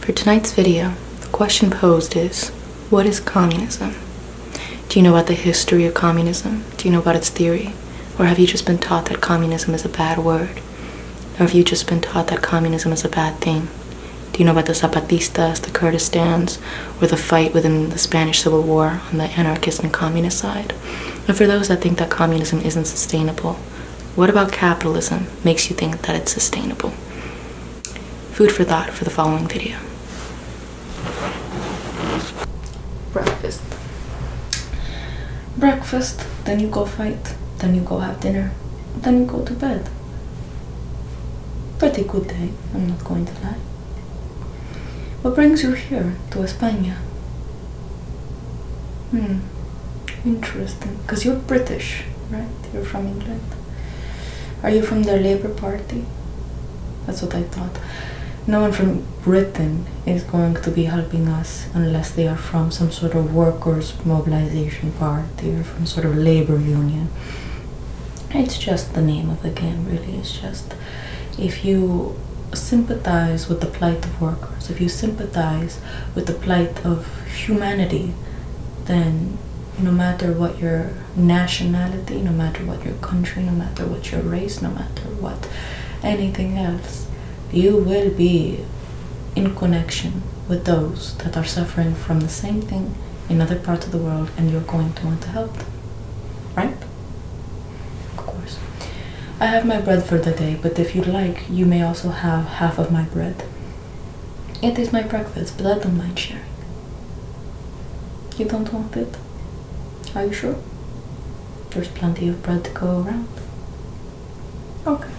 For tonight's video, the question posed is, what is communism? Do you know about the history of communism? Do you know about its theory? Or have you just been taught that communism is a bad word? Or have you just been taught that communism is a bad thing? Do you know about the Zapatistas, the Kurdistans, or the fight within the Spanish Civil War on the anarchist and communist side? And for those that think that communism isn't sustainable, what about capitalism makes you think that it's sustainable? Food for thought for the following video. Breakfast, then you go fight, then you go have dinner, then you go to bed. Pretty good day, I'm not going to lie. What brings you here to España? Interesting, because you're British, right? You're from England. Are you from the Labour Party? That's what I thought. No one from Britain is going to be helping us unless they are from some sort of workers' mobilization party or from sort of labor union. It's just the name of the game, really. It's just, if you sympathize with the plight of workers, if you sympathize with the plight of humanity, then no matter what your nationality, no matter what your country, no matter what your race, no matter what anything else, you will be in connection with those that are suffering from the same thing in other parts of the world, and you're going to want to help them, right? Of course. I have my bread for the day, but if you'd like, you may also have half of my bread. It is my breakfast, but I don't mind sharing. You don't want it? Are you sure? There's plenty of bread to go around. Okay.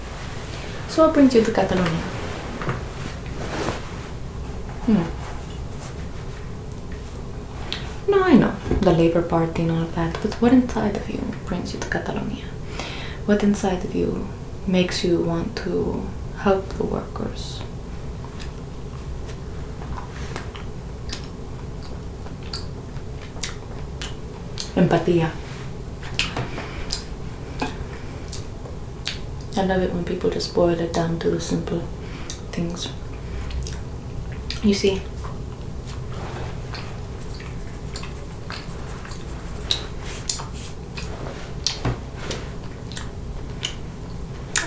So what brings you to Catalonia? No, I know, the Labour Party and all of that, but what inside of you brings you to Catalonia? What inside of you makes you want to help the workers? Empatía. I love it when people just boil it down to the simple things. You see,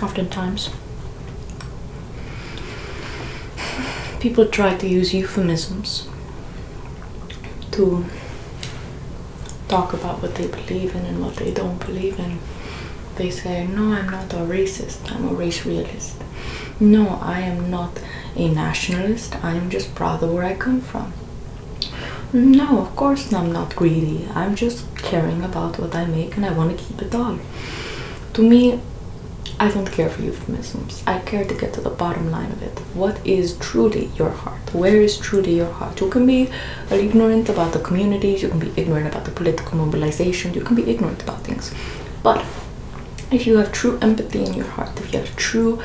oftentimes people try to use euphemisms to talk about what they believe in and what they don't believe in. They say, no, I'm not a racist, I'm a race realist. No, I am not a nationalist, I am just proud of where I come from. No, of course I'm not greedy, I'm just caring about what I make and I want to keep it all. To me, I don't care for euphemisms. I care to get to the bottom line of it. What is truly your heart? Where is truly your heart? You can be ignorant about the communities, you can be ignorant about the political mobilization, you can be ignorant about things. But if you have true empathy in your heart, if you have true,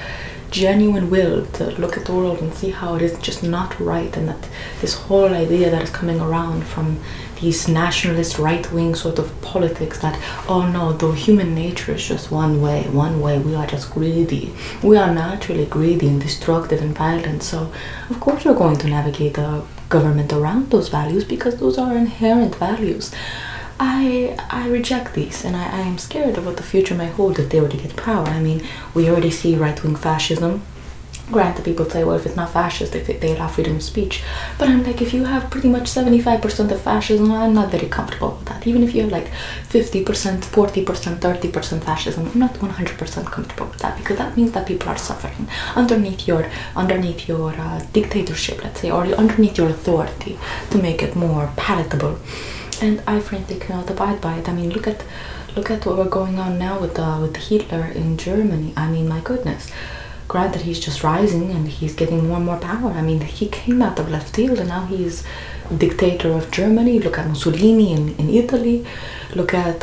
genuine will to look at the world and see how it is just not right, and that this whole idea that is coming around from these nationalist right-wing sort of politics that, oh no, though human nature is just one way, we are just greedy. We are naturally greedy and destructive and violent, so of course we're going to navigate the government around those values because those are inherent values. I reject these, and I am scared of what the future may hold if they were to get power. I mean, we already see right-wing fascism. Granted, people say, well, if it's not fascist, they allow freedom of speech. But I'm like, if you have pretty much 75% of fascism, I'm not very comfortable with that. Even if you have like 50%, 40%, 30% fascism, I'm not 100% comfortable with that, because that means that people are suffering underneath your dictatorship, let's say, or underneath your authority to make it more palatable. And I frankly cannot abide by it. I mean, look at what we're going on now with Hitler in Germany. I mean, my goodness. Granted, he's just rising and he's getting more and more power. I mean, he came out of left field and now he's dictator of Germany. Look at Mussolini in Italy. Look at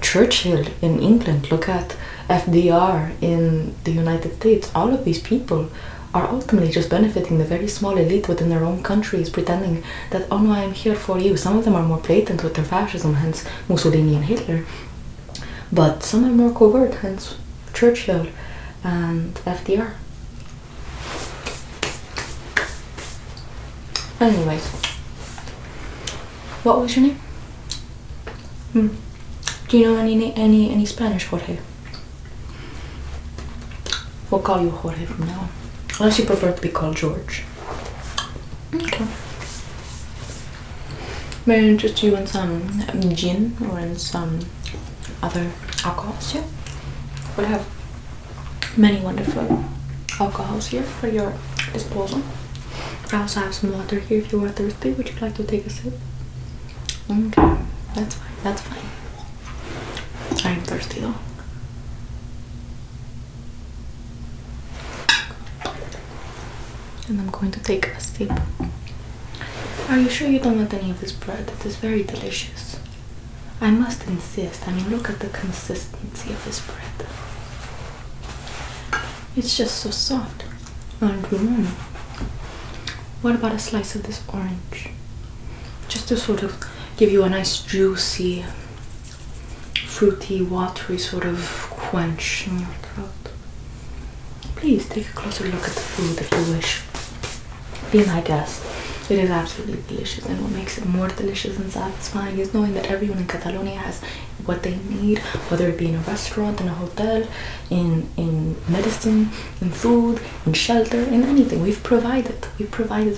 Churchill in England. Look at FDR in the United States. All of these people are ultimately just benefiting the very small elite within their own countries, pretending that, oh no, I'm here for you. Some of them are more blatant with their fascism, hence Mussolini and Hitler. But some are more covert, hence Churchill and FDR. Anyways, what was your name? Do you know any Spanish, Jorge? We'll call you Jorge from now on. Unless you prefer to be called George. Okay. May I interest you in some gin or in some other alcohols here? We'll have many wonderful alcohols here for your disposal. I also have some water here if you are thirsty. Would you like to take a sip? Okay, that's fine, that's fine. I am thirsty though. And I'm going to take a sip. Are you sure you don't want any of this bread? It is very delicious. I must insist. I mean, look at the consistency of this bread. It's just so soft. And what about a slice of this orange? Just to sort of give you a nice juicy, fruity, watery sort of quench in your throat. Please take a closer look at the food if you wish. Be my guest. It is absolutely delicious, and what makes it more delicious and satisfying is knowing that everyone in Catalonia has what they need, whether it be in a restaurant, in a hotel, in medicine, in food, in shelter, in anything. We've provided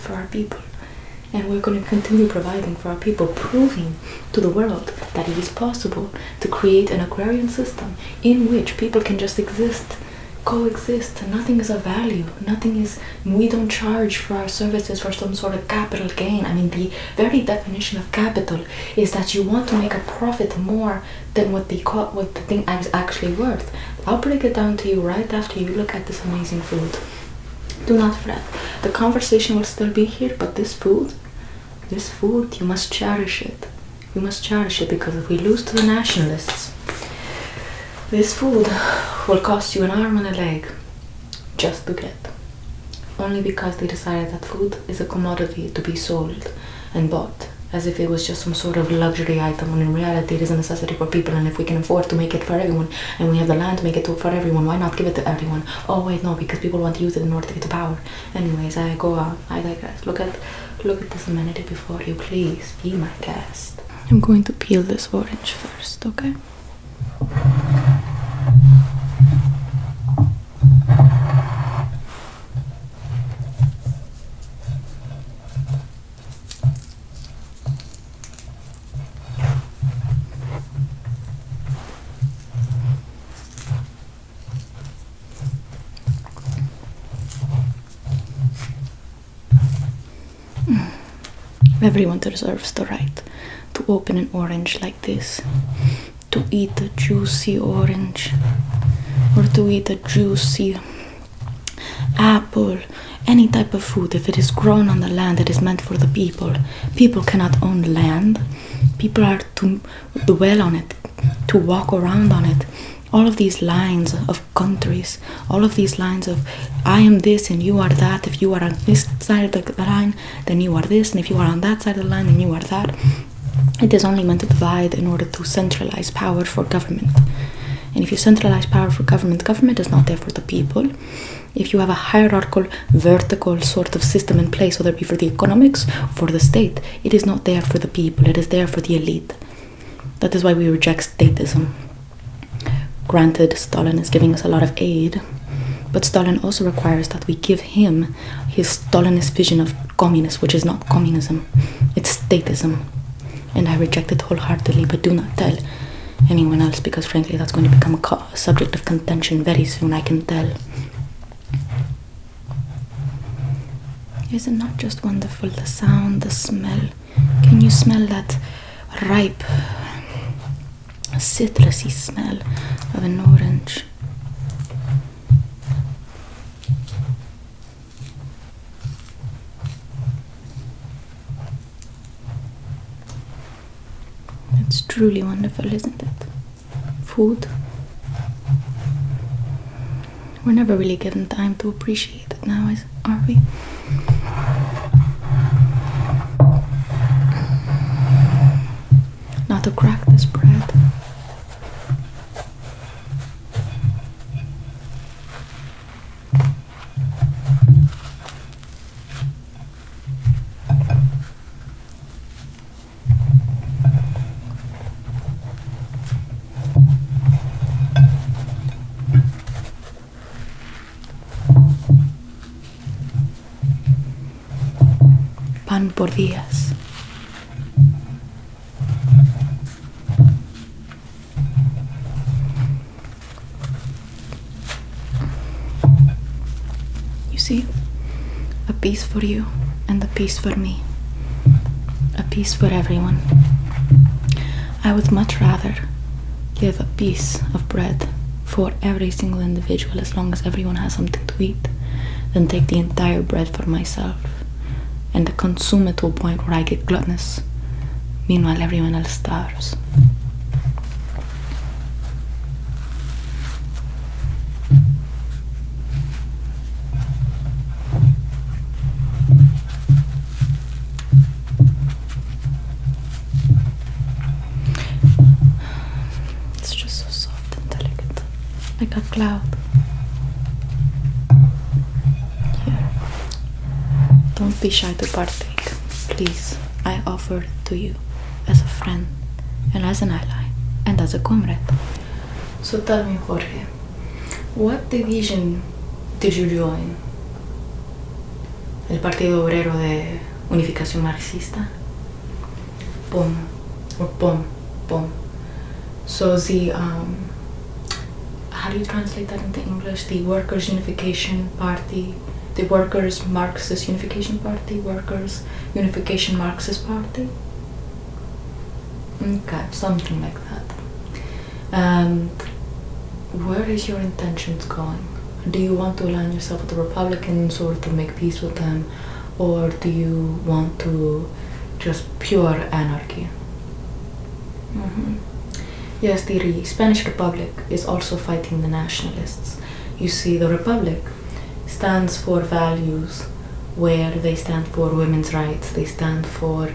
for our people, and we're going to continue providing for our people, proving to the world that it is possible to create an agrarian system in which people can just exist, coexist, and nothing is of value. We don't charge for our services for some sort of capital gain. I mean, the very definition of capital is that you want to make a profit more than what the thing is actually worth. I'll break it down to you right after you look at this amazing food. Do not fret. The conversation will still be here, but this food, you must cherish it. You must cherish it, because if we lose to the nationalists, this food will cost you an arm and a leg just to get. Only because they decided that food is a commodity to be sold and bought, as if it was just some sort of luxury item, when in reality it is a necessity for people. And if we can afford to make it for everyone, and we have the land to make it for everyone, why not give it to everyone? Oh wait, no, because people want to use it in order to get to power. Anyways, I go on. I digress. Look at this amenity before you, please. Be my guest. I'm going to peel this orange first, okay? Everyone deserves the right to open an orange like this, to eat a juicy orange, or to eat a juicy apple, any type of food. If it is grown on the land, it is meant for the people. People cannot own land. People are to dwell on it, to walk around on it. All of these lines of countries, all of these lines of I am this and you are that. If you are on this side of the line, then you are this, and if you are on that side of the line, then you are that. It is only meant to divide in order to centralize power for government. And if you centralize power for government, government is not there for the people. If you have a hierarchical, vertical sort of system in place, whether it be for the economics or for the state, it is not there for the people, it is there for the elite. That is why we reject statism. Granted, Stalin is giving us a lot of aid, but Stalin also requires that we give him his Stalinist vision of communism, which is not communism, it's statism. And I reject it wholeheartedly, but do not tell anyone else, because frankly that's going to become a subject of contention very soon, I can tell. Is it not just wonderful, the sound, the smell? Can you smell that ripe, citrusy smell of an orange? It's truly wonderful, isn't it? Food. We're never really given time to appreciate it now, are we? Now to crack this bread. pan por días. You see, a piece for you and a piece for me. A piece for everyone. I would much rather give a piece of bread for every single individual as long as everyone has something to eat than take the entire bread for myself and consume it to a point where I get gluttonous. Meanwhile, everyone else starves. It's just so soft and delicate, like a cloud. Here. Don't be shy to partake, please. I offer it to you as a friend and as an ally and as a comrade. So tell me, Jorge, what division did you join? El Partido Obrero de Unificación Marxista? POM, or POM. So the, how do you translate that into English? The Workers' Unification Party, the Workers' Marxist Unification Party, Workers' Unification Marxist Party? Okay, something like that. And where is your intentions going? Do you want to align yourself with the Republicans or to make peace with them? Or do you want to just pure anarchy? Yes, the Spanish Republic is also fighting the nationalists. You see, the Republic stands for values where they stand for women's rights. They stand for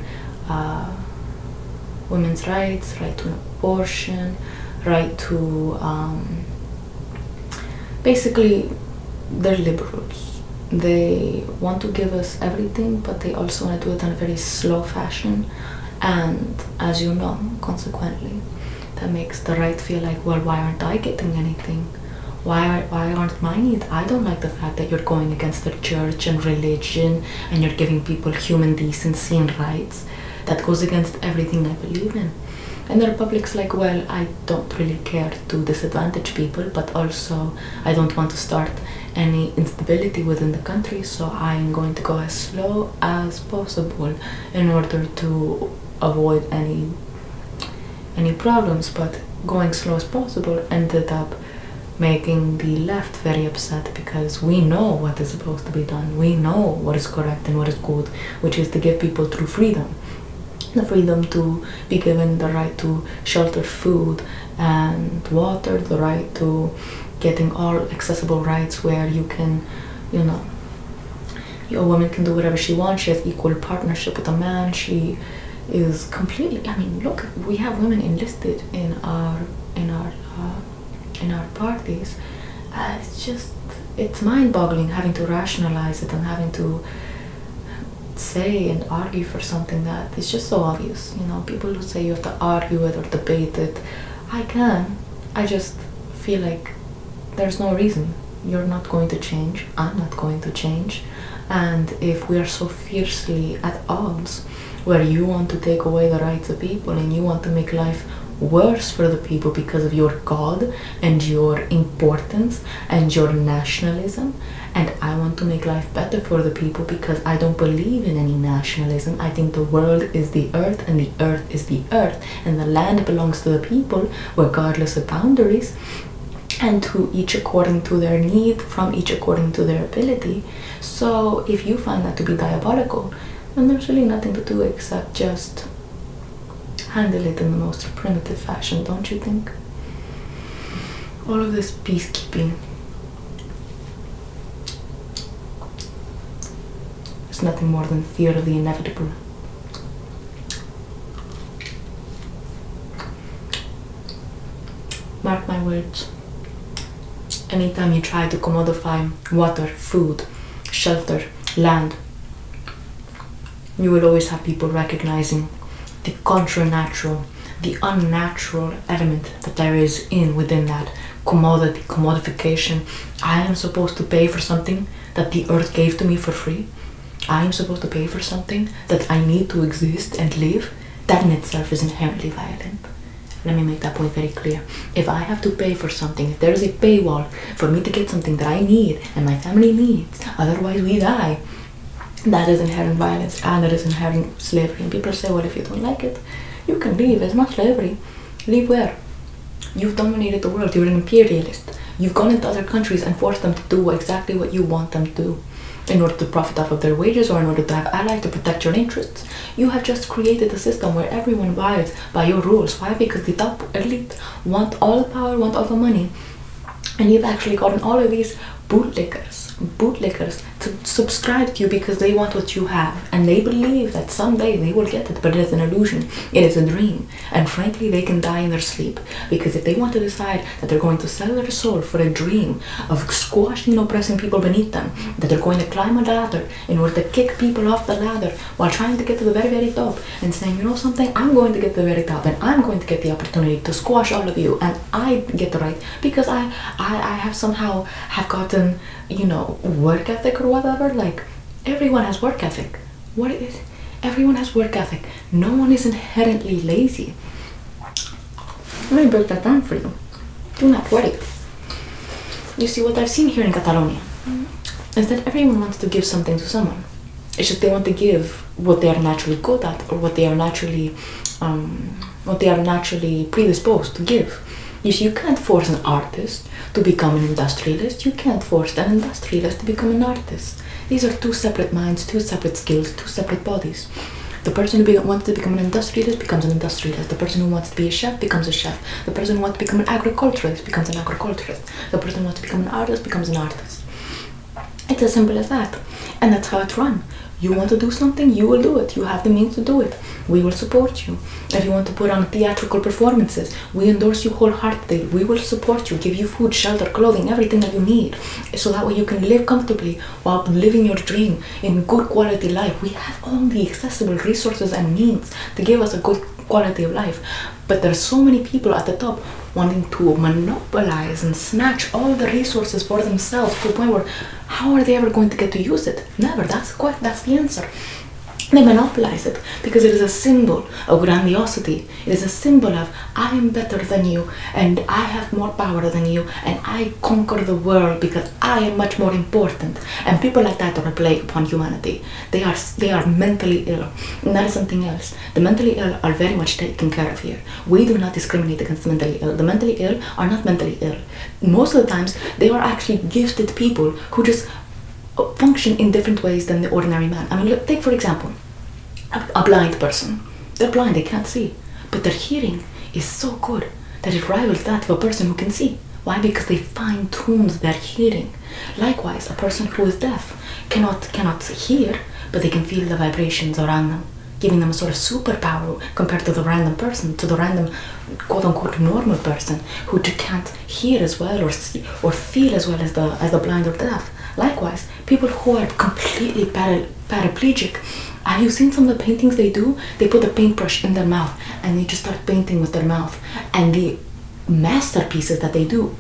women's rights, right to an abortion, right to basically they're liberals. They want to give us everything, but they also want to do it in a very slow fashion, and as you know, consequently, that makes the right feel like, well, why aren't I getting anything? Why aren't my needs? I don't like the fact that you're going against the church and religion and you're giving people human decency and rights. That goes against everything I believe in. And the Republic's like, well, I don't really care to disadvantage people, but also I don't want to start any instability within the country, so I'm going to go as slow as possible in order to avoid any problems. But going slow as possible ended up making the left very upset, because we know what is supposed to be done. We know what is correct and what is good, which is to give people true freedom. The freedom to be given the right to shelter, food and water, the right to getting all accessible rights where you can, you know, a woman can do whatever she wants. She has equal partnership with a man. She is completely, I mean, look, we have women enlisted in our parties. It's mind-boggling having to rationalize it and having to say and argue for something that is just so obvious. You know, people who say you have to argue it or debate it, I just feel like there's no reason. You're not going to change, I'm not going to change, and if we are so fiercely at odds, where you want to take away the rights of people and you want to make life worse for the people because of your God and your importance and your nationalism, and I want to make life better for the people because I don't believe in any nationalism. I think the world is the earth and the earth is the earth, and the land belongs to the people regardless of boundaries, and to each according to their need, from each according to their ability. So if you find that to be diabolical, then there's really nothing to do except just handle it in the most primitive fashion, don't you think? All of this peacekeeping is nothing more than fear of the inevitable. Mark my words. Anytime you try to commodify water, food, shelter, land, you will always have people recognizing the contra-natural, the unnatural element that there is within that commodification. I am supposed to pay for something that the earth gave to me for free. I am supposed to pay for something that I need to exist and live, that in itself is inherently violent. Let me make that point very clear. If I have to pay for something, if there is a paywall for me to get something that I need and my family needs, otherwise we die, that is inherent violence and that is inherent slavery. And people say, well, if you don't like it, you can leave. It's not slavery. Leave where? You've dominated the world. You're an imperialist. You've gone into other countries and forced them to do exactly what you want them to do in order to profit off of their wages or in order to have allies to protect your interests. You have just created a system where everyone abides by your rules. Why? Because the top elite want all the power, want all the money. And you've actually gotten all of these bootlickers to subscribe to you because they want what you have, and they believe that someday they will get it, but it is an illusion, it is a dream, and frankly they can die in their sleep, because if they want to decide that they're going to sell their soul for a dream of squashing and oppressing people beneath them, that they're going to climb a ladder in order to kick people off the ladder while trying to get to the very, very top and saying, you know something, I'm going to get to the very top and I'm going to get the opportunity to squash all of you, and I get the right because I have somehow have gotten, you know, work ethic or whatever. Like, everyone has work ethic. What is it? Everyone has work ethic. No one is inherently lazy. Let me break that down for you. Do not worry. You see, what I've seen here in Catalonia is that everyone wants to give something to someone. It's just they want to give what they are naturally good at, or what they are naturally predisposed to give. You see, you can't force an artist to become an industrialist. You can't force an industrialist to become an artist. These are two separate minds, two separate skills, two separate bodies. The person who wants to become an industrialist becomes an industrialist. The person who wants to be a chef becomes a chef. The person who wants to become an agriculturalist becomes an agriculturalist. The person who wants to become an artist becomes an artist. It's as simple as that. And that's how it's run. You want to do something, you will do it. You have the means to do it. We will support you. If you want to put on theatrical performances, we endorse you wholeheartedly. We will support you, give you food, shelter, clothing, everything that you need, so that way you can live comfortably while living your dream in good quality life. We have all the accessible resources and means to give us a good quality of life. But there's so many people at the top wanting to monopolize and snatch all the resources for themselves to the point where how are they ever going to get to use it? Never. That's the answer. They monopolize it because it is a symbol of grandiosity. It is a symbol of I am better than you and I have more power than you and I conquer the world because I am much more important. And people like that are a plague upon humanity. They are mentally ill. And that is something else. The mentally ill are very much taken care of here. We do not discriminate against the mentally ill. The mentally ill are not mentally ill. Most of the times they are actually gifted people who just function in different ways than the ordinary man. I mean, look, take for example a blind person. They're blind, they can't see, but their hearing is so good that it rivals that of a person who can see. Why? Because they fine-tuned their hearing. Likewise, a person who is deaf cannot hear, but they can feel the vibrations around them, giving them a sort of superpower compared to the random person, to the random quote-unquote normal person who can't hear as well or see, or feel as well as the blind or deaf. Likewise, people who are completely paraplegic, have you seen some of the paintings they do? They put a paintbrush in their mouth and they just start painting with their mouth, and the masterpieces that they do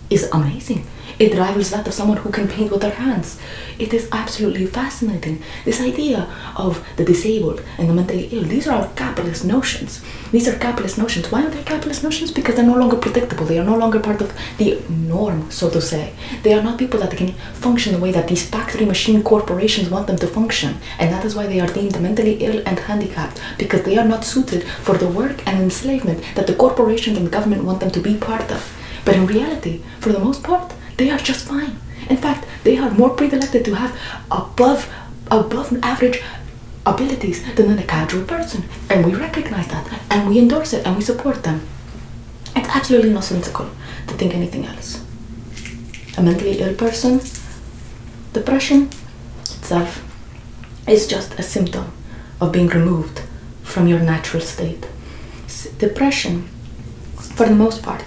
is amazing. It rivals that of someone who can paint with their hands. It is absolutely fascinating. This idea of the disabled and the mentally ill, these are capitalist notions. These are capitalist notions. Why are they capitalist notions? Because they're no longer predictable. They are no longer part of the norm, so to say. They are not people that can function the way that these factory machine corporations want them to function. And that is why they are deemed mentally ill and handicapped, because they are not suited for the work and enslavement that the corporations and government want them to be part of. But in reality, for the most part, they are just fine. In fact, they are more predilected to have above average abilities than the casual person. And we recognize that, and we endorse it, and we support them. It's absolutely nonsensical to think anything else. A mentally ill person, depression itself is just a symptom of being removed from your natural state. Depression, for the most part,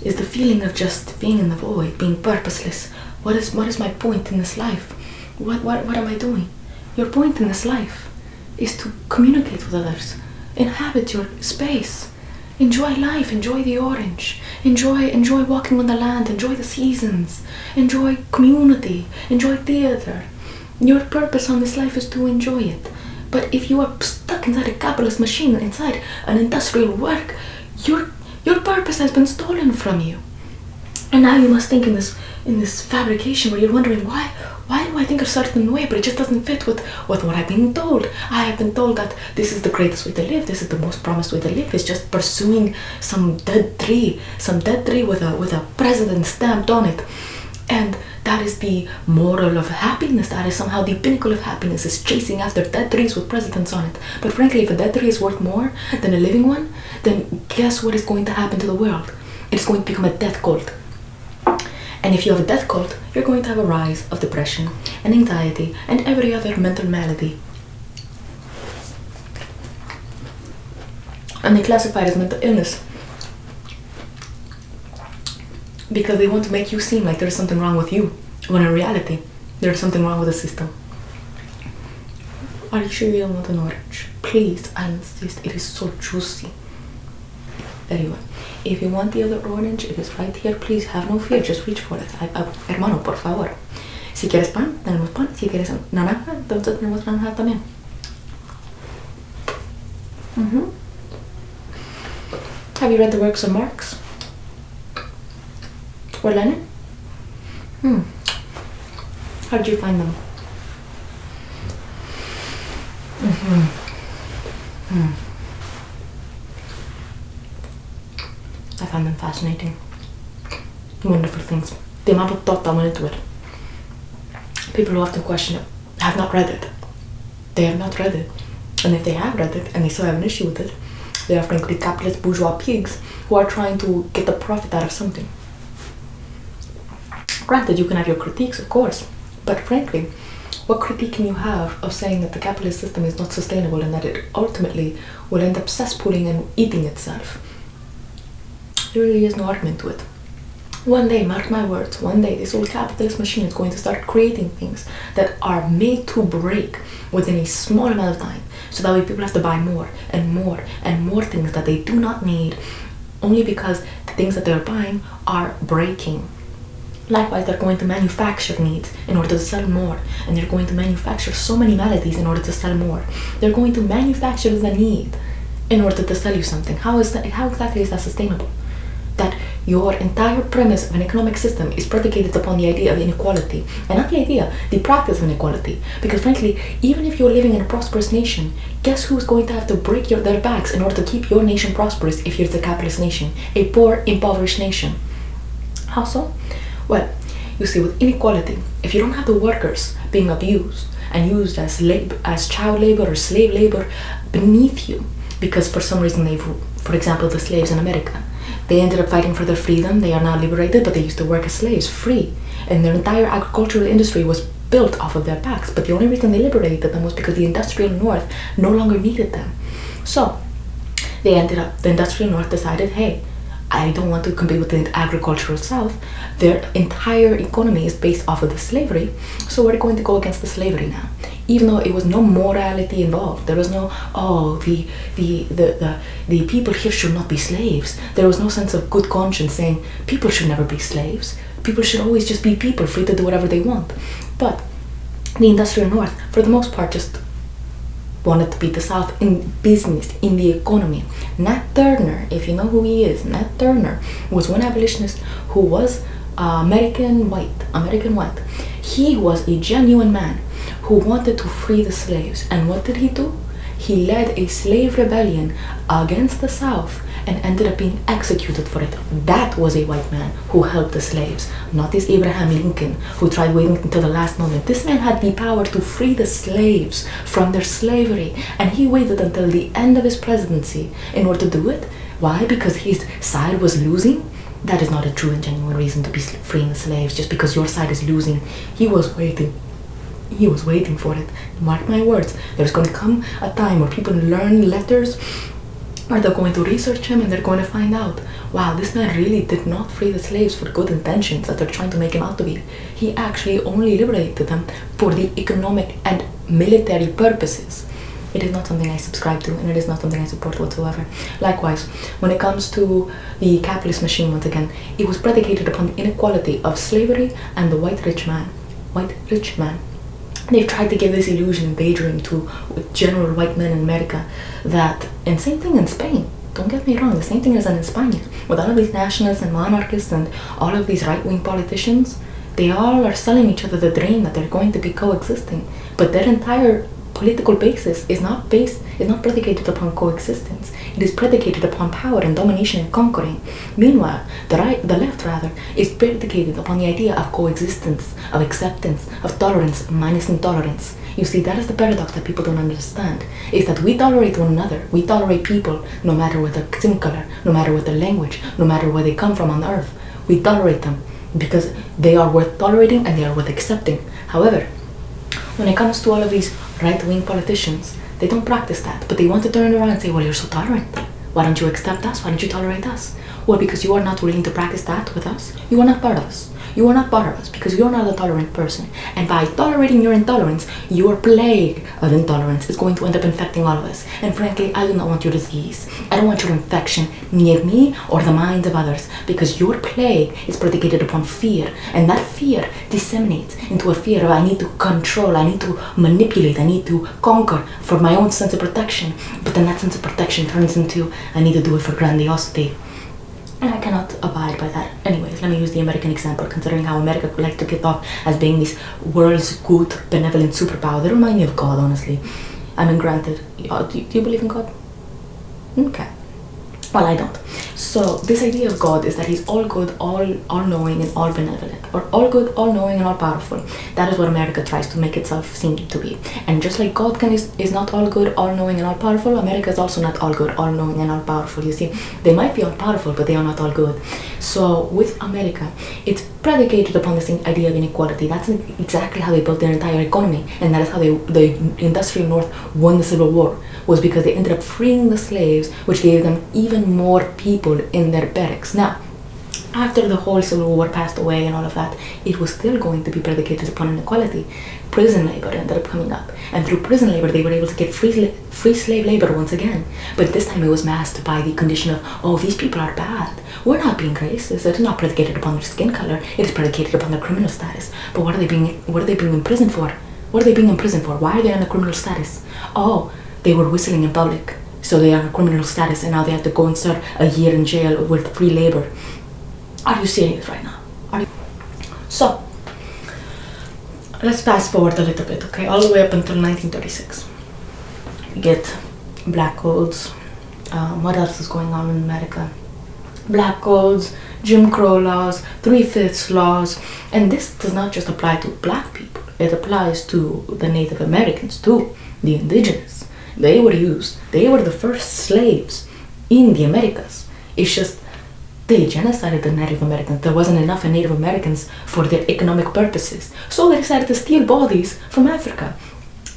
is the feeling of just being in the void, being purposeless. What is my point in this life? What am I doing? Your point in this life is to communicate with others, inhabit your space, enjoy life, enjoy the orange, enjoy walking on the land, enjoy the seasons, enjoy community, enjoy theater. Your purpose on this life is to enjoy it. But if you are stuck inside a capitalist machine, inside an industrial work, your purpose has been stolen from you. And now you must think in this fabrication where you're wondering why do I think a certain way, but it just doesn't fit with what I've been told. I have been told that this is the greatest way to live, this is the most promised way to live, it's just pursuing some dead tree with a president stamped on it. And that is the moral of happiness, that is somehow the pinnacle of happiness, is chasing after dead trees with presidents on it. But frankly, if a dead tree is worth more than a living one, then guess what is going to happen to the world? It's going to become a death cult. And if you have a death cult, you're going to have a rise of depression and anxiety and every other mental malady. And they classify it as mental illness because they want to make you seem like there's something wrong with you, when in reality, there's something wrong with the system. Are you sure you don't want an orange? Please, I insist, it is so juicy. Very well. If you want the other orange, it is right here. Please have no fear, just reach for it. Hermano, por favor. Si quieres pan, tenemos pan. Si quieres naranja, entonces tenemos naranja también. Have you read the works of Marx or Lenin? How did you find them? I found them fascinating. Wonderful things. The amount of thought that went into it. People who often question it have not read it. They have not read it. And if they have read it and they still have an issue with it, they are frankly capitalist bourgeois pigs who are trying to get the profit out of something. Granted, you can have your critiques, of course, but frankly, what critique can you have of saying that the capitalist system is not sustainable and that it ultimately will end up cesspooling and eating itself? There really is no argument to it. One day, mark my words, one day this old capitalist machine is going to start creating things that are made to break within a small amount of time, so that way people have to buy more and more and more things that they do not need, only because the things that they're buying are breaking. Likewise, they're going to manufacture needs in order to sell more, and they're going to manufacture so many maladies in order to sell more. They're going to manufacture the need in order to sell you something. How exactly is that sustainable? That your entire premise of an economic system is predicated upon the idea of inequality, and not the idea, the practice of inequality. Because frankly, even if you're living in a prosperous nation, guess who's going to have to break their backs in order to keep your nation prosperous if you're a capitalist nation, a poor, impoverished nation? How so? Well, you see, with inequality, if you don't have the workers being abused and used as child labor or slave labor beneath you, because for some reason for example, the slaves in America, they ended up fighting for their freedom. They are now liberated, but they used to work as slaves, free. And their entire agricultural industry was built off of their backs. But the only reason they liberated them was because the industrial North no longer needed them. So the industrial North decided, hey, I don't want to compete with the agricultural South. Their entire economy is based off of the slavery, so we're going to go against the slavery now. Even though it was no morality involved, there was no, the people here should not be slaves. There was no sense of good conscience saying people should never be slaves. People should always just be people, free to do whatever they want. But the industrial North, for the most part, just wanted to beat the South in business, in the economy. Nat Turner, if you know who he is, Nat Turner was one abolitionist who was American white. He was a genuine man who wanted to free the slaves. And what did he do? He led a slave rebellion against the South and ended up being executed for it. That was a white man who helped the slaves, not this Abraham Lincoln who tried waiting until the last moment. This man had the power to free the slaves from their slavery, and he waited until the end of his presidency in order to do it. Why? Because his side was losing? That is not a true and genuine reason to be freeing the slaves, just because your side is losing. He was waiting. He was waiting for it. Mark my words, there's going to come a time where people learn letters, or they're going to research him and they're going to find out, wow, this man really did not free the slaves for good intentions that they're trying to make him out to be. He actually only liberated them for the economic and military purposes. It is not something I subscribe to, and it is not something I support whatsoever. Likewise, when it comes to the capitalist machine, once again, it was predicated upon the inequality of slavery and the white rich man. they've tried to give this illusion in Beijing to general white men in America that, and same thing in Spain, don't get me wrong, the same thing as in Spain, with all of these nationalists and monarchists and all of these right-wing politicians, they all are selling each other the dream that they're going to be coexisting, but their entire political basis is not predicated upon coexistence. It is predicated upon power and domination and conquering. Meanwhile, the left rather, is predicated upon the idea of coexistence, of acceptance, of tolerance minus intolerance. You see, that is the paradox that people don't understand, is that we tolerate one another, we tolerate people no matter what their skin color, no matter what their language, no matter where they come from on earth. We tolerate them because they are worth tolerating and they are worth accepting. However, when it comes to all of these right-wing politicians, they don't practice that, but they want to turn around and say, well, you're so tolerant. Why don't you accept us? Why don't you tolerate us? Well, because you are not willing to practice that with us. You are not part of us. You are not part of us because you are not a tolerant person. And by tolerating your intolerance, your plague of intolerance is going to end up infecting all of us. And frankly, I do not want your disease. I don't want your infection near me or the minds of others, because your plague is predicated upon fear. And that fear disseminates into a fear of I need to control, I need to manipulate, I need to conquer for my own sense of protection. But then that sense of protection turns into I need to do it for grandiosity. And I cannot abide by that. Anyways, let me use the American example, considering how America would like to get off as being this world's good, benevolent superpower. They remind me of God, honestly. I mean, granted, do you believe in God? Okay. Well, I don't. So this idea of God is that he's all good, all-knowing, and all-benevolent, or all good, all-knowing, and all-powerful. That is what America tries to make itself seem to be. And just like God is not all good, all-knowing, and all-powerful, America is also not all good, all-knowing, and all-powerful. You see, they might be all-powerful, but they are not all good. So with America, it's predicated upon this idea of inequality. That's exactly how they built their entire economy, and that is how the industrial North won the Civil War, was because they ended up freeing the slaves, which gave them even more people in their barracks. Now, after the whole Civil War passed away and all of that, it was still going to be predicated upon inequality. Prison labor ended up coming up, and through prison labor they were able to get free slave labor once again. But this time it was masked by the condition of, oh, these people are bad. We're not being racist. It is not predicated upon their skin color. It is predicated upon their criminal status. But what are they being imprisoned for? What are they being imprisoned for? Why are they on a criminal status? Oh, they were whistling in public, so they are on a criminal status, and now they have to go and serve a year in jail with free labor. Are you serious right now? So, let's fast forward a little bit, okay? All the way up until 1936. We get black codes. What else is going on in America? Black codes, Jim Crow laws, 3/5 laws, and this does not just apply to black people. It applies to the Native Americans too, the indigenous. They were the first slaves in the Americas. It's just they genocided the Native Americans. There wasn't enough Native Americans for their economic purposes, so they decided to steal bodies from Africa.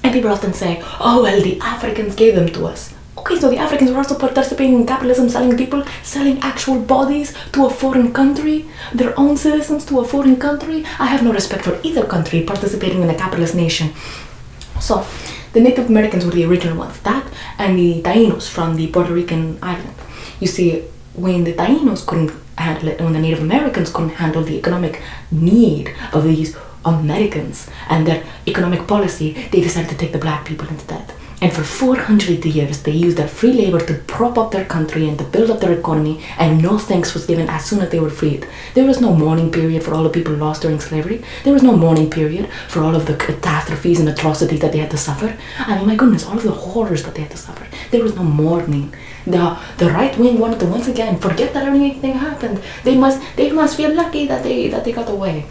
And people often say, oh well, the Africans gave them to us. Okay, so the Africans were also participating in capitalism, selling actual bodies to a foreign country, their own citizens to a foreign country. I have no respect for either country participating in a capitalist nation. So the Native Americans were the original ones, that and the Taínos from the Puerto Rican island. You see, when the Taínos couldn't handle it, and when the Native Americans couldn't handle the economic need of these Americans and their economic policy, they decided to take the black people instead. And for 400 years, they used their free labor to prop up their country and to build up their economy, and no thanks was given as soon as they were freed. There was no mourning period for all the people lost during slavery. There was no mourning period for all of the catastrophes and atrocities that they had to suffer. I mean, my goodness, all of the horrors that they had to suffer. There was no mourning. The right wing wanted to once again forget that anything happened. They must feel lucky that they got away.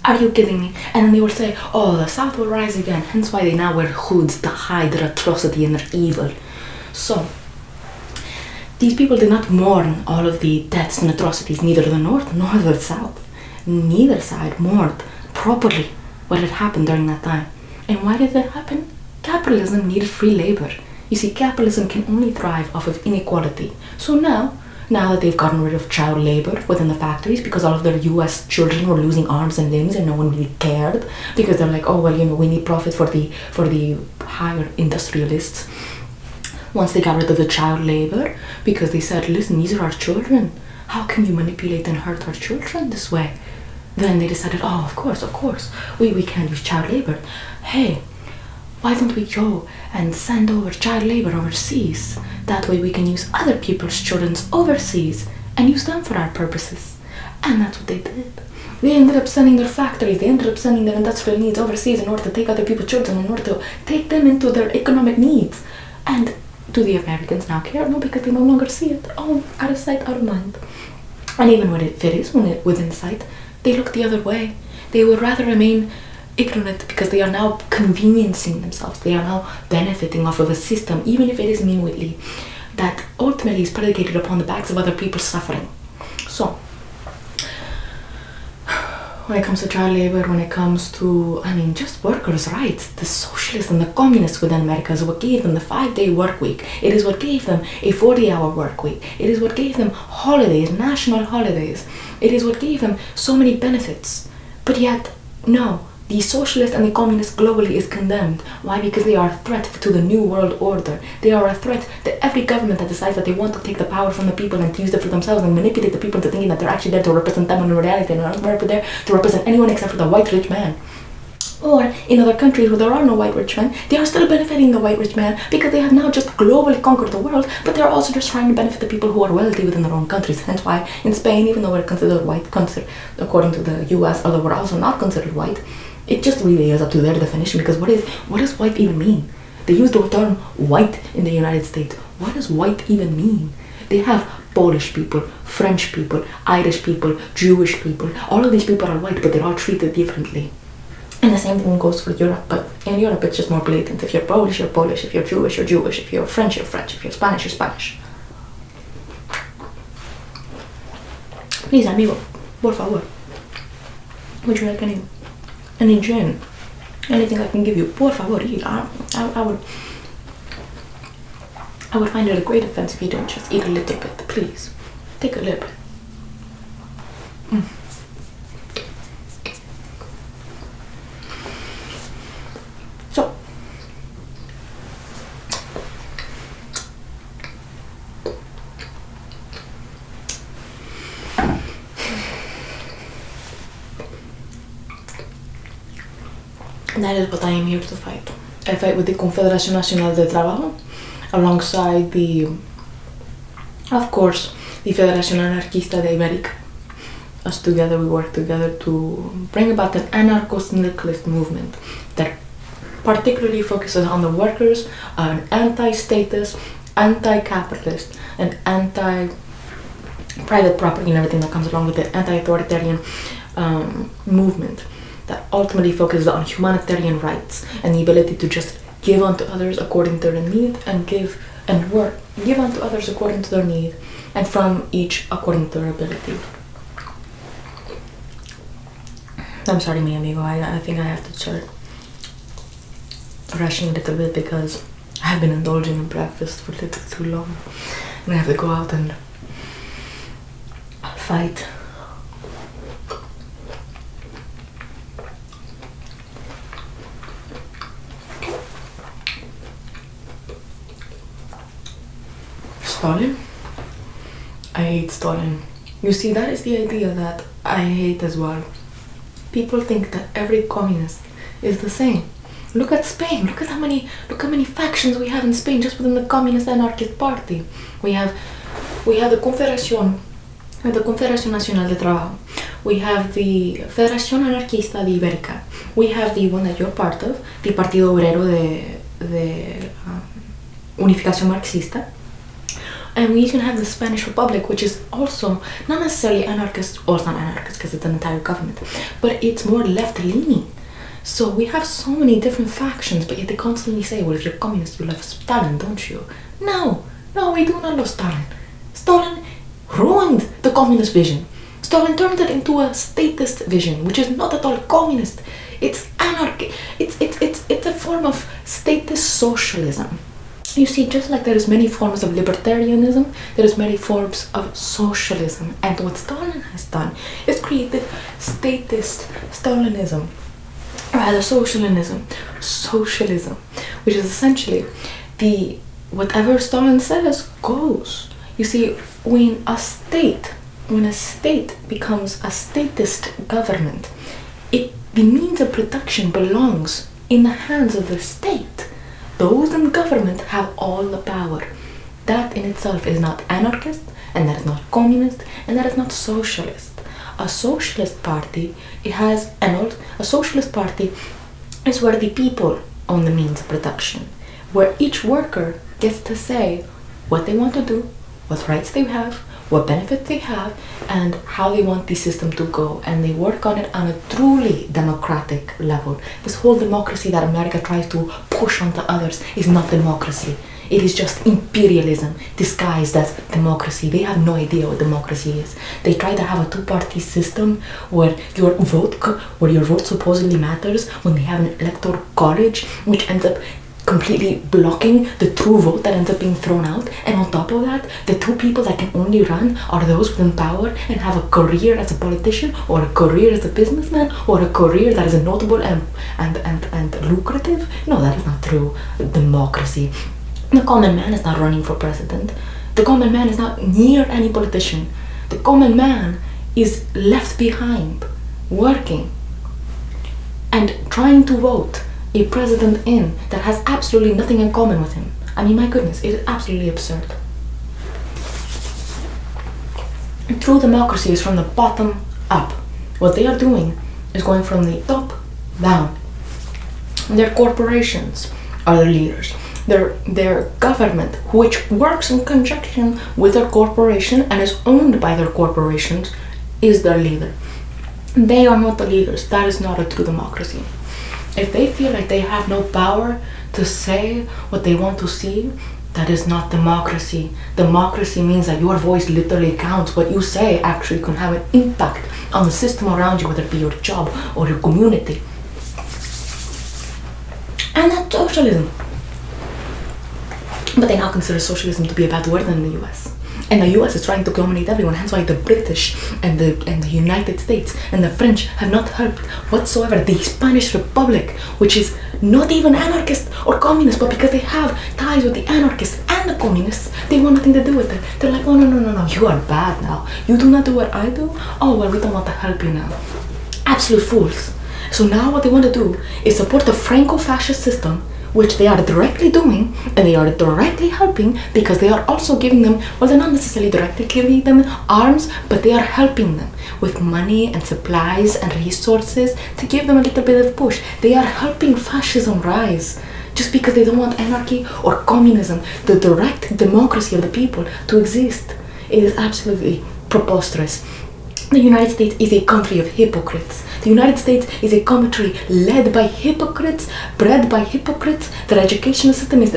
Are you kidding me? And then they would say, oh, the South will rise again. Hence why they now wear hoods to hide their atrocity and their evil. So, these people did not mourn all of the deaths and atrocities, neither the North nor the South. Neither side mourned properly what had happened during that time. And why did that happen? Capitalism needed free labor. You see, capitalism can only thrive off of inequality. So now that they've gotten rid of child labor within the factories, because all of their US children were losing arms and limbs and no one really cared, because they're like, oh well, we need profit for the higher industrialists. Once they got rid of the child labor, because they said, listen, these are our children. How can you manipulate and hurt our children this way? Then they decided, oh, of course, we can't use child labor. Hey, why don't we go and send over child labor overseas? That way we can use other people's children overseas and use them for our purposes. And that's what they did. They ended up sending their factories, they ended up sending their industrial needs overseas in order to take other people's children, in order to take them into their economic needs. And do the Americans now care? No, because they no longer see it. Oh, out of sight, out of mind. And even when it is within sight, they look the other way. They would rather remain ignorant because they are now conveniencing themselves. They are now benefiting off of a system, even if it is meanwhilly, that ultimately is predicated upon the backs of other people's suffering. So, when it comes to child labor, when it comes to, just workers' rights, the socialists and the communists within America is what gave them the 5-day work week. It is what gave them a 40-hour work week. It is what gave them holidays, national holidays. It is what gave them so many benefits. But yet, no, the socialist and the communist globally is condemned. Why? Because they are a threat to the new world order. They are a threat to every government that decides that they want to take the power from the people and to use it for themselves and manipulate the people into thinking that they're actually there to represent them, when in reality they're not there to represent anyone except for the white rich man. Or in other countries where there are no white rich men, they are still benefiting the white rich man because they have now just globally conquered the world, but they're also just trying to benefit the people who are wealthy within their own countries. Hence why in Spain, even though we're considered white, according to the US, although we're also not considered white, it just really is up to their definition, because what does white even mean? They use the term white in the United States. What does white even mean? They have Polish people, French people, Irish people, Jewish people. All of these people are white, but they're all treated differently. And the same thing goes for Europe, but in Europe it's just more blatant. If you're Polish, you're Polish. If you're Jewish, you're Jewish. If you're French, you're French. If you're Spanish, you're Spanish. Please, amigo, por favor. Would you like any gin? Anything I can give you? Por favor, eat. I would find it a great offense if you don't just eat a little bit. Please, take a little bit. So, that is what I am here to fight. I fight with the Confederación Nacional de Trabajo, alongside of course, the Federación Anarquista de América. Us together, we work together to bring about an anarcho-syndicalist movement that particularly focuses on the workers, an anti-statist, anti-capitalist, and anti-private property and everything that comes along with it, anti-authoritarian movement that ultimately focuses on humanitarian rights and the ability to just give unto others according to their need, and give unto others according to their need, and from each according to their ability. I'm sorry, mi amigo, I think I have to start rushing a little bit because I've been indulging in breakfast for a little too long, and I have to go out and fight. Stalin? I hate Stalin. You see, that is the idea that I hate as well. People think that every communist is the same. Look at Spain. Look how many factions we have in Spain just within the communist anarchist party. We have the Confederación Nacional de Trabajo. We have the Federación Anarquista de Ibérica. We have the one that you're part of, the Partido Obrero de Unificación Marxista. And we even have the Spanish Republic, which is also not necessarily anarchist, or it's not anarchist because it's an entire government, but it's more left-leaning. So we have so many different factions, but yet they constantly say, well, if you're communist, you love Stalin, don't you? No, we do not love Stalin. Stalin ruined the communist vision. Stalin turned it into a statist vision, which is not at all communist. It's anarchy. It's a form of statist socialism. You see, just like there is many forms of libertarianism, there is many forms of socialism. And what Stalin has done is created statist Stalinism, rather socialism, which is essentially whatever Stalin says goes. You see, when a state when a state becomes a statist government, the means of production belongs in the hands of the state. Those in government have all the power. That in itself is not anarchist, and that is not communist, and that is not socialist. A socialist party, a socialist party is where the people own the means of production, where each worker gets to say what they want to do, what rights they have, what benefits they have, and how they want the system to go, and they work on it on a truly democratic level. This whole democracy that America tries to push onto others is not democracy. It is just imperialism disguised as democracy. They have no idea what democracy is. They try to have a two-party system where your vote supposedly matters, when they have an electoral college which ends up completely blocking the true vote that ends up being thrown out. And on top of that, the two people that can only run are those within power and have a career as a politician, or a career as a businessman, or a career that is notable and lucrative. No, that is not true democracy. The common man is not running for president. The common man is not near any politician. The common man is left behind, working and trying to vote a president in that has absolutely nothing in common with him. I mean, my goodness, it is absolutely absurd. True democracy is from the bottom up. What they are doing is going from the top down. Their corporations are the leaders. Their government, which works in conjunction with their corporation and is owned by their corporations, is their leader. They are not the leaders. That is not a true democracy. If they feel like they have no power to say what they want to see, that is not democracy. Democracy means that your voice literally counts. What you say actually can have an impact on the system around you, whether it be your job or your community. And that's socialism. But they now consider socialism to be a bad word in the US. And the US is trying to dominate everyone, hence why the British and the United States and the French have not helped whatsoever. The Spanish Republic, which is not even anarchist or communist, but because they have ties with the anarchists and the communists, they want nothing to do with it. They're like, oh no, you are bad now. You do not do what I do? Oh, well, we don't want to help you now. Absolute fools. So now what they want to do is support the Franco-fascist system, which they are directly doing, and they are directly helping, because they are also giving them, well, they're not necessarily directly giving them arms, but they are helping them with money and supplies and resources to give them a little bit of push. They are helping fascism rise, just because they don't want anarchy or communism, the direct democracy of the people, to exist. It is absolutely preposterous. The United States is a country of hypocrites. The United States is a country led by hypocrites, bred by hypocrites. Their educational system is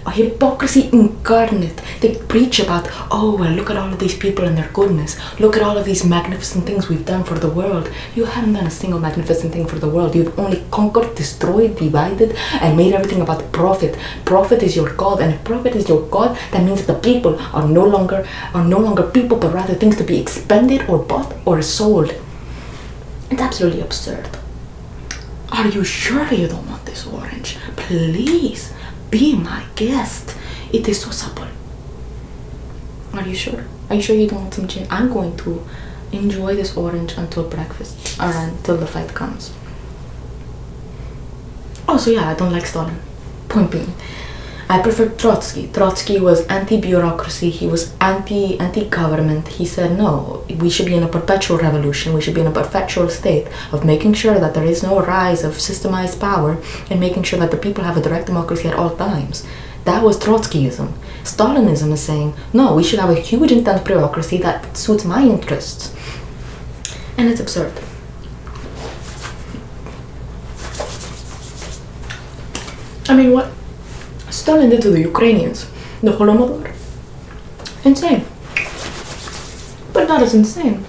a hypocrisy incarnate. They preach about, oh, well, look at all of these people and their goodness. Look at all of these magnificent things we've done for the world. You haven't done a single magnificent thing for the world. You've only conquered, destroyed, divided, and made everything about profit. Profit is your God, and if profit is your God, that means that the people are no longer people, but rather things to be expended or bought or sold. It's absolutely absurd. Are you sure you don't want this orange? Please be my guest. It is so supple. Are you sure? Are you sure you don't want some gin? I'm going to enjoy this orange until breakfast, or until the fight comes. Oh, so yeah, I don't like Stalin. Point being, I prefer Trotsky. Trotsky was anti-bureaucracy. He was anti-government. He said, no, we should be in a perpetual revolution. We should be in a perpetual state of making sure that there is no rise of systemized power, and making sure that the people have a direct democracy at all times. That was Trotskyism. Stalinism is saying, no, we should have a huge intense bureaucracy that suits my interests. And it's absurd. I mean, what Stalin did to the Ukrainians, the Holodomor, insane. But not as insane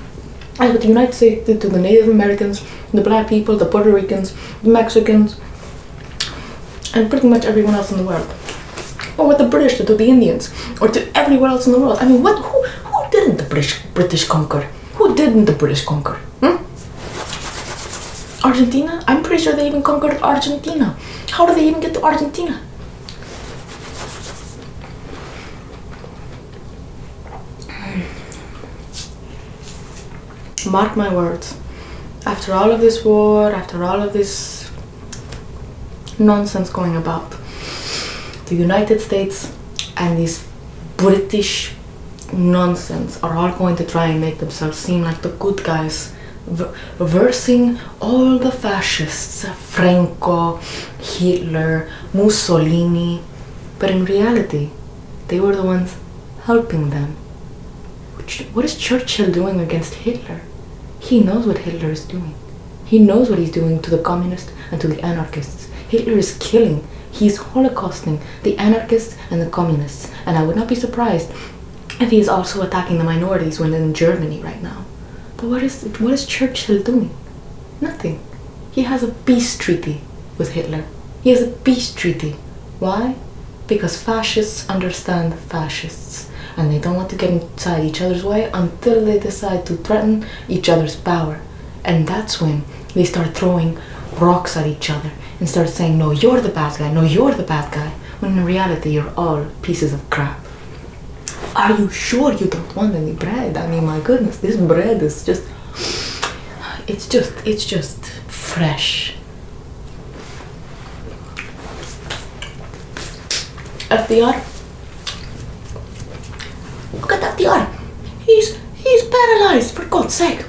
as what the United States did to the Native Americans, the black people, the Puerto Ricans, the Mexicans, and pretty much everyone else in the world. Or what the British did to the Indians, or to everywhere else in the world. I mean, who didn't the British conquer? Who didn't the British conquer? Argentina? I'm pretty sure they even conquered Argentina. How did they even get to Argentina? Mark my words. After all of this war, after all of this nonsense going about, the United States and these British nonsense are all going to try and make themselves seem like the good guys, reversing all the fascists, Franco, Hitler, Mussolini, but in reality, they were the ones helping them. What is Churchill doing against Hitler? He knows what Hitler is doing. He knows what he's doing to the communists and to the anarchists. Hitler is killing, he's holocausting the anarchists and the communists, and I would not be surprised if he is also attacking the minorities when in Germany right now. But what is Churchill doing? Nothing. He has a peace treaty with Hitler. He has a peace treaty. Why? Because fascists understand fascists, and they don't want to get inside each other's way until they decide to threaten each other's power. And that's when they start throwing rocks at each other and start saying, no, you're the bad guy, no, you're the bad guy, when in reality you're all pieces of crap. Are you sure you don't want any bread? I mean, my goodness, this bread is just, it's just fresh. FDR. Look at FDR. He's paralyzed, for God's sake.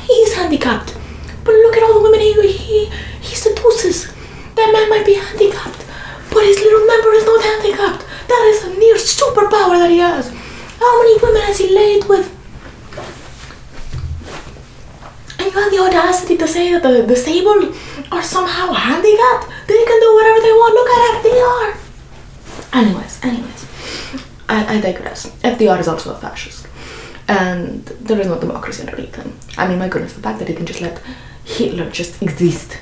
He's handicapped. But look at all the women he seduces. That man might be handicapped, but his little member is not handicapped. That is a near superpower that he has. How many women has he laid with? And you have the audacity to say that the disabled are somehow handicapped? They can do whatever they want. Look at FDR. Anyways, I digress. FDR is also a fascist, and there is no democracy underneath him. I mean, my goodness, the fact that he can just let Hitler just exist.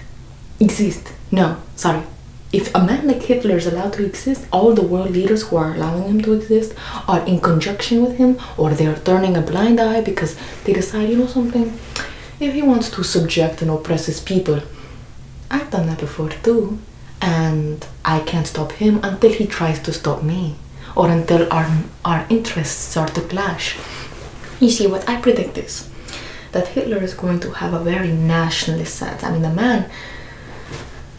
No, sorry. If a man like Hitler is allowed to exist, all the world leaders who are allowing him to exist are in conjunction with him, or they are turning a blind eye because they decide, you know something, if he wants to subject and oppress his people, I've done that before too, and I can't stop him until he tries to stop me, or until our interests start to clash. You see, what I predict is that Hitler is going to have a very nationalist sense. I mean, the man,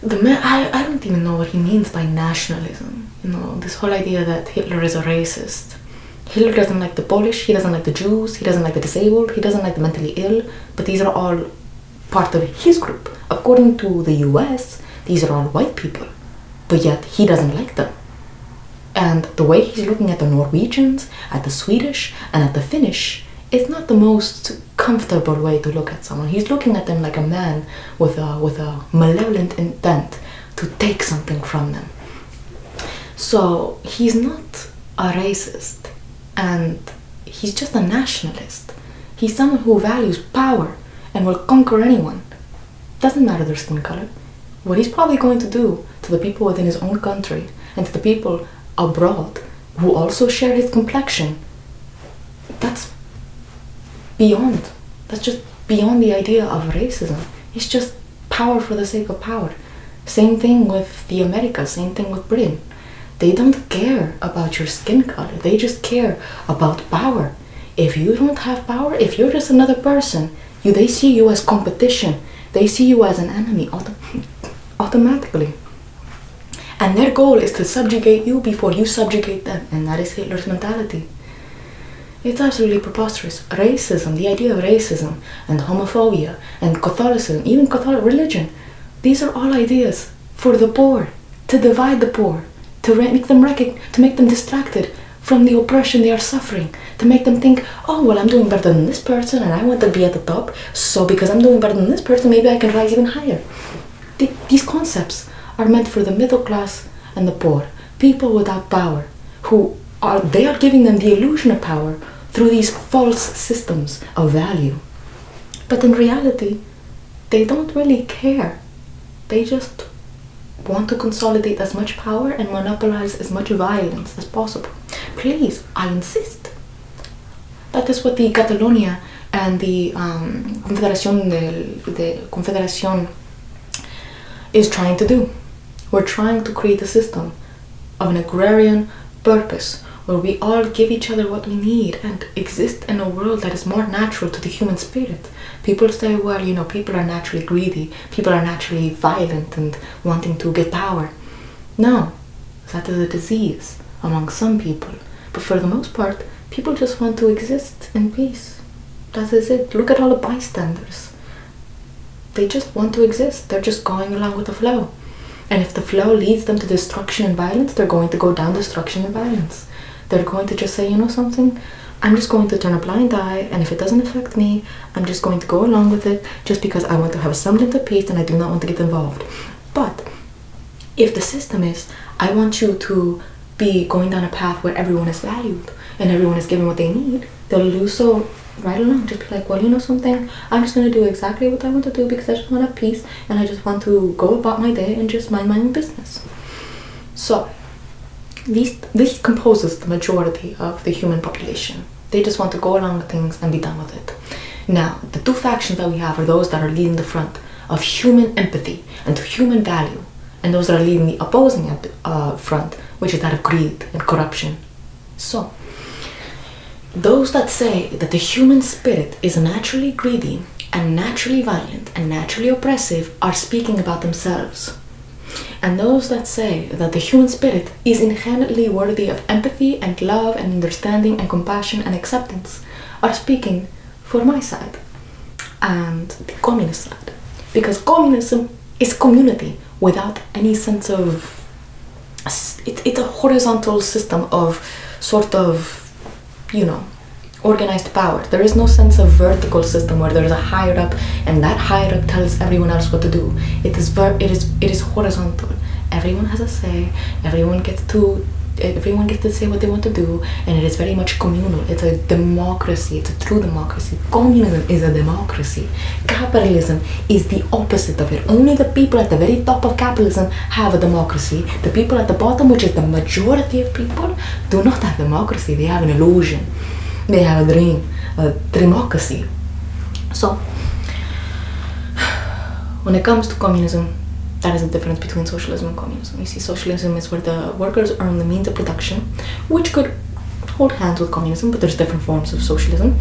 I don't even know what he means by nationalism. You know, this whole idea that Hitler is a racist. Hitler doesn't like the Polish, he doesn't like the Jews, he doesn't like the disabled, he doesn't like the mentally ill, but these are all part of his group. According to the US, these are all white people, but yet he doesn't like them. And the way he's looking at the Norwegians, at the Swedish, and at the Finnish, it's not the most comfortable way to look at someone. He's looking at them like a man with a malevolent intent to take something from them. So he's not a racist, and he's just a nationalist. He's someone who values power and will conquer anyone. Doesn't matter their skin color. What he's probably going to do to the people within his own country and to the people abroad who also share his complexion, that's just beyond the idea of racism. It's just power for the sake of power. Same thing with the Americas, same thing with Britain. They don't care about your skin color, they just care about power. If you don't have power, if you're just another person, they see you as competition, they see you as an enemy automatically. And their goal is to subjugate you before you subjugate them, and that is Hitler's mentality. It's absolutely preposterous. Racism, the idea of racism and homophobia and Catholicism, even Catholic religion, these are all ideas for the poor, to divide the poor, to make them distracted from the oppression they are suffering, to make them think, oh, well, I'm doing better than this person and I want to be at the top, so because I'm doing better than this person, maybe I can rise even higher. These concepts are meant for the middle class and the poor, people without power, they are giving them the illusion of power through these false systems of value. But in reality, they don't really care. They just want to consolidate as much power and monopolize as much violence as possible. Please, I insist. That is what the Catalonia and the Confederación is trying to do. We're trying to create a system of an agrarian purpose where we all give each other what we need and exist in a world that is more natural to the human spirit. People say, well, people are naturally greedy, people are naturally violent and wanting to get power. No, that is a disease among some people. But for the most part, people just want to exist in peace. That is it. Look at all the bystanders. They just want to exist. They're just going along with the flow. And if the flow leads them to destruction and violence, they're going to go down destruction and violence. They're going to just say, something? I'm just going to turn a blind eye, and if it doesn't affect me, I'm just going to go along with it just because I want to have a semblance of peace and I do not want to get involved. But if the system is, I want you to be going down a path where everyone is valued and everyone is given what they need, they'll do so right along. Just be like, well, something? I'm just going to do exactly what I want to do because I just want to have peace and I just want to go about my day and just mind my own business. So this composes the majority of the human population. They just want to go along with things and be done with it. Now, the two factions that we have are those that are leading the front of human empathy and human value, and those that are leading the opposing front, which is that of greed and corruption. So, those that say that the human spirit is naturally greedy and naturally violent and naturally oppressive are speaking about themselves. And those that say that the human spirit is inherently worthy of empathy and love and understanding and compassion and acceptance are speaking for my side and the communist side. Because communism is community without any sense of... It's a horizontal system of sort of, organized power. There is no sense of vertical system where there is a higher up and that higher up tells everyone else what to do. It is horizontal. Everyone has a say. Everyone gets to say what they want to do, and it is very much communal. It's a democracy. It's a true democracy. Communism is a democracy. Capitalism is the opposite of it. Only the people at the very top of capitalism have a democracy. The people at the bottom, which is the majority of people, do not have democracy. They have an illusion. They have a dream, a dreamocracy. So, when it comes to communism, that is the difference between socialism and communism. You see, socialism is where the workers earn the means of production, which could hold hands with communism, but there's different forms of socialism.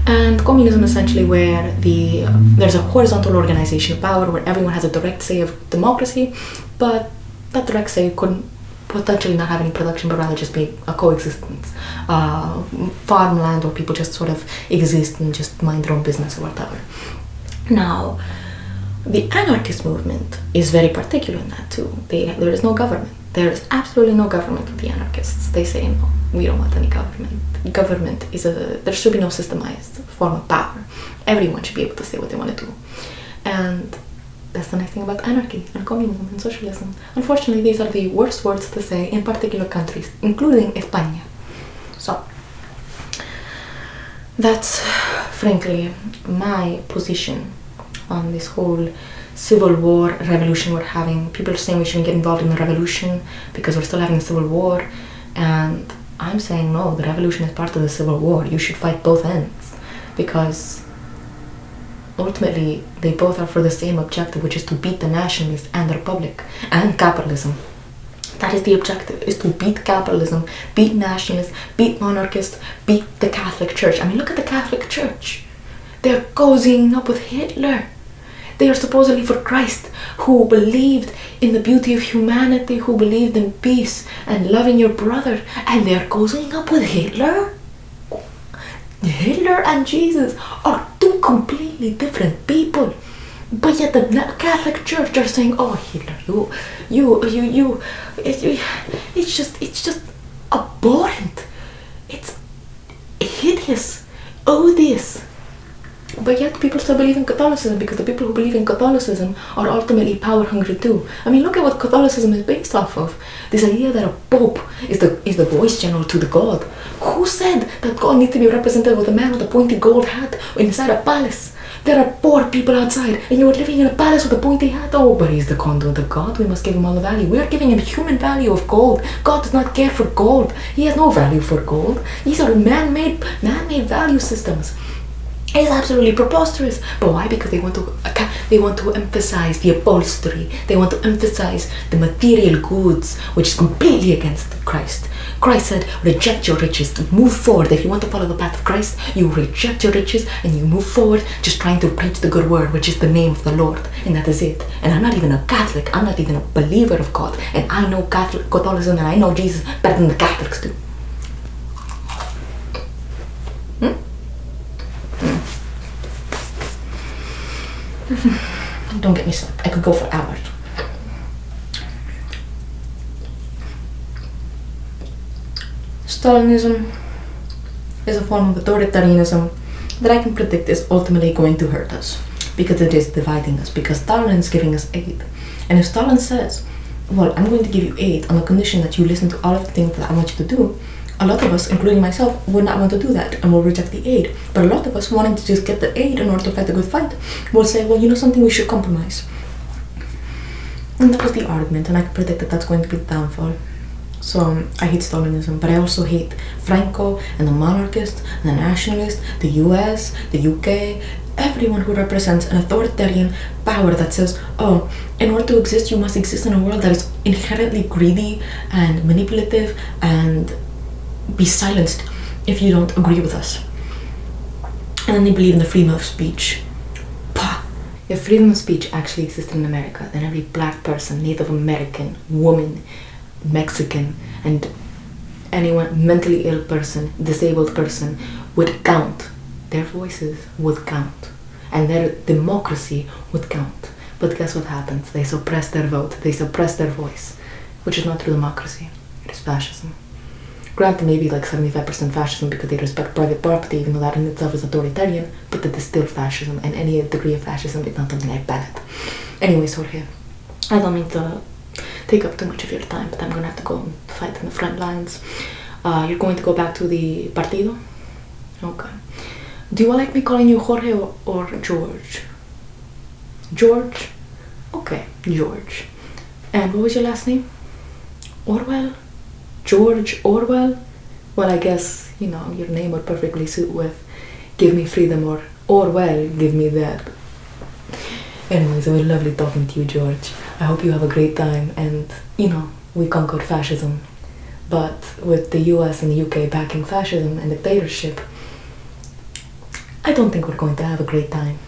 And communism essentially where there's a horizontal organization of power where everyone has a direct say of democracy, but that direct say couldn't potentially not have any production, but rather just be a coexistence. Farmland where people just sort of exist and just mind their own business or whatever. Now, the anarchist movement is very particular in that too. There is no government. There is absolutely no government with the anarchists. They say, no, we don't want any government. Government there should be no systemized form of power. Everyone should be able to say what they want to do. And that's the nice thing about anarchy and communism and socialism. Unfortunately, these are the worst words to say in particular countries, including España. So, that's frankly my position on this whole civil war revolution we're having. People are saying we shouldn't get involved in the revolution because we're still having a civil war, and I'm saying no, the revolution is part of the civil war. You should fight both ends because ultimately they both are for the same objective, which is to beat the nationalists and the republic and capitalism. That is the objective, is to beat capitalism, beat nationalists, beat monarchists, beat the Catholic Church. I mean, look at the Catholic Church. They're cozying up with Hitler. They are supposedly for Christ, who believed in the beauty of humanity, who believed in peace and loving your brother, and they're cozying up with Hitler? Hitler and Jesus are two completely different people. But yet the Catholic Church are saying, oh, Hitler, it's just abhorrent. It's hideous, odious. But yet people still believe in Catholicism because the people who believe in Catholicism are ultimately power hungry too. I mean, look at what Catholicism is based off of. This idea that a pope is the voice general to the God. Who said that God needs to be represented with a man with a pointy gold hat inside a palace? There are poor people outside and you're living in a palace with a pointy hat. Oh, but he's the conduit of God. We must give him all the value. We are giving him human value of gold. God does not care for gold. He has no value for gold. These are man-made value systems. It's absolutely preposterous. But why? Because they want to emphasize the upholstery. They want to emphasize the material goods, which is completely against Christ. Christ said, reject your riches, move forward. If you want to follow the path of Christ, you reject your riches and you move forward, just trying to preach the good word, which is the name of the Lord, and that is it. And I'm not even a Catholic. I'm not even a believer of God, and I know Catholicism, and I know Jesus better than the Catholics do. Don't get me started. I could go for hours. Stalinism is a form of authoritarianism that I can predict is ultimately going to hurt us, because it is dividing us, because Stalin is giving us aid. And if Stalin says, well, I'm going to give you aid on the condition that you listen to all of the things that I want you to do, a lot of us, including myself, would not want to do that and will reject the aid. But a lot of us, wanting to just get the aid in order to fight the good fight, will say, well, you know something, we should compromise. And that was the argument, and I can predict that that's going to be the downfall. So I hate Stalinism, but I also hate Franco and the monarchist, and the nationalist, the US, the UK, everyone who represents an authoritarian power that says, oh, in order to exist, you must exist in a world that is inherently greedy and manipulative and be silenced if you don't agree with us. And then they believe in the freedom of speech. Pah! If freedom of speech actually existed in America, then every black person, Native American, woman, Mexican, and anyone, mentally ill person, disabled person, would count. Their voices would count. And their democracy would count. But guess what happens? They suppress their vote. They suppress their voice. Which is not true democracy. It is fascism. Granted, maybe like 75% fascism because they respect private property, even though that in itself is authoritarian, but it is still fascism, and any degree of fascism is not something I ban it. Anyways, Jorge, I don't mean to take up too much of your time, but I'm gonna have to go and fight in the front lines. You're going to go back to the partido? Okay. Do you like me calling you Jorge or George? George? Okay, George. And what was your last name? Orwell? George Orwell? Well, I guess, you know, your name would perfectly suit with give me freedom or Orwell, give me that. Anyways, it was lovely talking to you, George. I hope you have a great time and, you know, we conquered fascism. But with the US and the UK backing fascism and dictatorship, I don't think we're going to have a great time.